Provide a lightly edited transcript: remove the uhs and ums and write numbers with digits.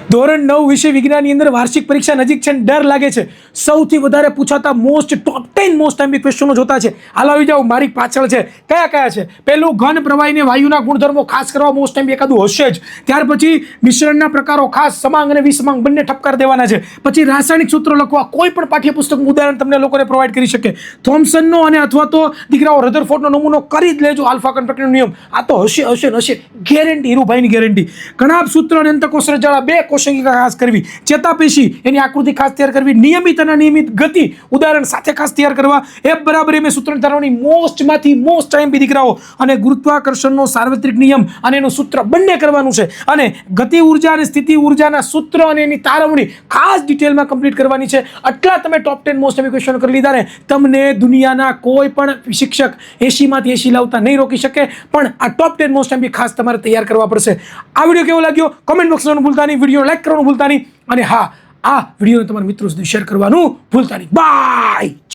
ધોરણ 9 વિષય વિજ્ઞાનની અંદર વાર્ષિક પરીક્ષા નજીક છે, ડર લાગે છે. સૌથી વધારે પૂછાતા ટોપ 10 મોસ્ટ એમપી ક્વેશ્ચનો જોતા છે. હાલ આવી જાઓ, મારી પાછળ છે. કયા કયા છે? પહેલું, ઘન પ્રવાહીને વાયુના ગુણધર્મો ખાસ કરવા મોસ્ટ એમપી એકાદું હશે જ. ત્યાર પછી મિશ્રણના પ્રકારો ખાસ, સમાંગ અને વિસમાંગ બંને ઠપકાર દેવાના છે. પછી રાસાયણિક સૂત્રો લખવા, કોઈ પણ પાઠ્યપુસ્તકનું ઉદાહરણ તમને લોકોને પ્રોવાઈડ કરી શકે. થોમ્સનનો અને અથવા તો દીકરાઓ રધરફોર્ડનો નમૂનો કરી જ લેજો. આલ્ફા કન્ટ્રક્ટનો નિયમ આ તો હશે ગેરંટી, હીરુભાઈની ગેરંટી. ઘણા સૂત્ર અને અંતકોષ રચાળા, બે કોશંગિકા ખાસ કરવી, ચેતાપેશી એની આકૃતિ ખાસ તૈયાર કરવી, નિયમિત અને અનિયમિત ગતિ ઉદાહરણ સાથે ખાસ તૈયાર કરવા, F બરાબર એમ સૂત્ર ધારવાની મોસ્ટ એમપી દીકરાઓ, અને ગુરુત્વાકર્ષણનો સાર્વત્રિક નિયમ અને એનું સૂત્ર બંને કરવાનું છે. અને ગતિ ઉર્જા અને સ્થિતિ ઉર્જાના સૂત્ર અને એની તારવણી ખાસ ડિટેલમાં કમ્પ્લીટ કરવાની છે. આટલા તમે ટોપ 10 મોસ્ટ એમપી ક્વેશ્ચન કરી લીધા ને, તમને દુનિયાના કોઈ પણ શિક્ષક 80માંથી 80 લાવતા નહીં રોકી શકે. પણ આ ટોપ 10 મોસ્ટ એમપી ખાસ તમારે તૈયાર કરવા પડશે. આ વિડીયો કેવો લાગ્યો કોમેન્ટ બોક્સમાં ભૂલતા નહીં, વિડીયો લાઈક કરવાનું ભૂલતા નહીં, અને હા, આ વિડીયોને તમારા મિત્રો સુધી શેર કરવાનું ભૂલતા નહીં. બાય.